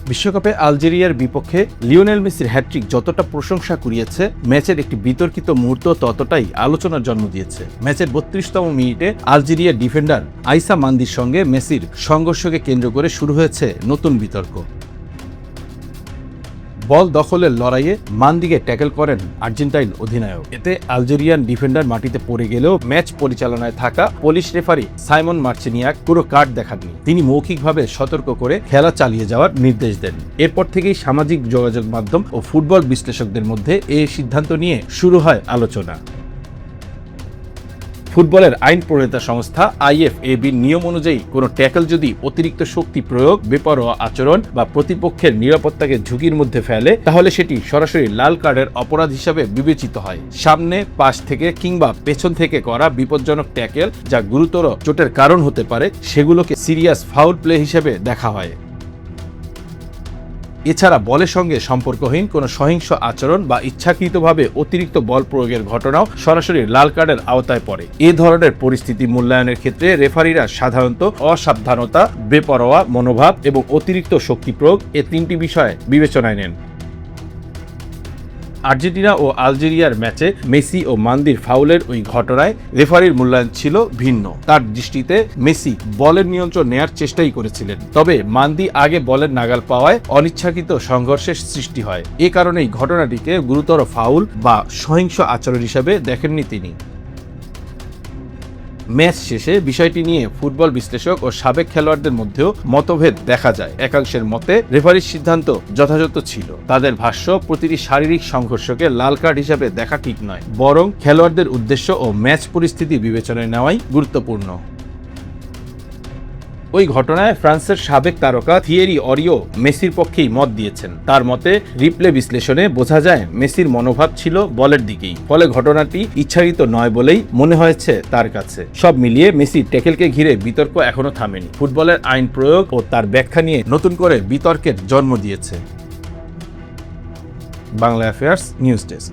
বিশ্বকাপে আলজেরিয়ার বিপক্ষে লিওনেল মেসির হ্যাট্রিক যতটা প্রশংসা কুড়িয়েছে, ম্যাচের একটি বিতর্কিত মুহূর্ত ততটাই আলোচনার জন্ম দিয়েছে। ম্যাচের ৩২তম মিনিটে আলজেরিয়ার ডিফেন্ডার আইসা মান্দির সঙ্গে মেসির সংঘর্ষকে কেন্দ্র করে শুরু হয়েছে নতুন বিতর্ক। বল দখলের লড়াইয়ে মান্দিকে ট্যাকেল করেন আর্জেন্টাইন অধিনায়ক। এতে আলজেরিয়ান ডিফেন্ডার মাটিতে পড়ে গেলেও ম্যাচ পরিচালনায় থাকা পোলিশ রেফারি সাইমন মার্চিনিয়াক পুরো কার্ড দেখাননি। তিনি মৌখিকভাবে সতর্ক করে খেলা চালিয়ে যাওয়ার নির্দেশ দেন। এরপর থেকেই সামাজিক যোগাযোগ মাধ্যম ও ফুটবল বিশ্লেষকদের মধ্যে এই সিদ্ধান্ত নিয়ে শুরু হয় আলোচনা। ফুটবলের আইন প্রণেতা সংস্থা IFABর নিয়ম অনুযায়ী কোনো ট্যাকল যদি অতিরিক্ত শক্তি প্রয়োগ, বেপরোয়া আচরণ বা প্রতিপক্ষের নিরাপত্তাকে ঝুঁকির মধ্যে ফেলে, তাহলে সেটি সরাসরি লাল কার্ডের অপরাধ হিসাবে বিবেচিত হয়। সামনে, পাশ থেকে কিংবা পেছন থেকে করা বিপজ্জনক ট্যাকেল যা গুরুতর চোটের কারণ হতে পারে, সেগুলোকে সিরিয়াস ফাউল প্লে হিসেবে দেখা হয়। এছাড়া বলের সঙ্গে সম্পর্কহীন কোনো সহিংস আচরণ বা ইচ্ছাকৃতভাবে অতিরিক্ত বল প্রয়োগের ঘটনাও সরাসরি লাল কার্ডের আওতায় পড়ে। এ ধরনের পরিস্থিতি মূল্যায়নের ক্ষেত্রে রেফারিরা সাধারণত অসাবধানতা, বেপরোয়া মনোভাব এবং অতিরিক্ত শক্তি প্রয়োগ এ তিনটি বিষয় বিবেচনায় নেন। আর্জেন্টিনা ও আলজেরিয়ার ম্যাচে মেসি ও মান্দির ফাউলের ওই ঘটনায় রেফারির মূল্যায়ন ছিল ভিন্ন। তার দৃষ্টিতে মেসি বলের নিয়ন্ত্রণ নেয়ার চেষ্টাই করেছিলেন, তবে মান্দি আগে বলের নাগাল পাওয়ায় অনিচ্ছাকৃত সংঘর্ষের সৃষ্টি হয়। এ কারণেই ঘটনাটিকে গুরুতর ফাউল বা সহিংস আচরণ হিসেবে দেখেননি তিনি। ম্যাচ শেষে বিষয়টি নিয়ে ফুটবল বিশ্লেষক ও সাবেক খেলোয়াড়দের মধ্যেও মতভেদ দেখা যায়। একাংশের মতে রেফারির সিদ্ধান্ত যথাযথ ছিল। তাদের ভাষ্য, প্রতিটি শারীরিক সংঘর্ষকে লাল কার্ড হিসেবে দেখা ঠিক নয়, বরং খেলোয়াড়দের উদ্দেশ্য ও ম্যাচ পরিস্থিতি বিবেচনায় নেওয়াই গুরুত্বপূর্ণ। ওই ঘটনায় ফ্রান্সের সাবেক তারকা থিয়েরি অরিও মেসির পক্ষেই মত দিয়েছেন। তার মতে, রিপ্লে বিশ্লেষণে বোঝা যায় মেসির মনোভাব ছিল বলের দিকেই, ফলে ঘটনাটি ইচ্ছাকৃত নয় বলেই মনে হয়েছে তার কাছে। সব মিলিয়ে মেসির ট্যাকেলকে ঘিরে বিতর্ক এখনো থামেনি। ফুটবলের আইন প্রয়োগ ও তার ব্যাখ্যা নিয়ে নতুন করে বিতর্কের জন্ম দিয়েছে। Bangla affairs news desk.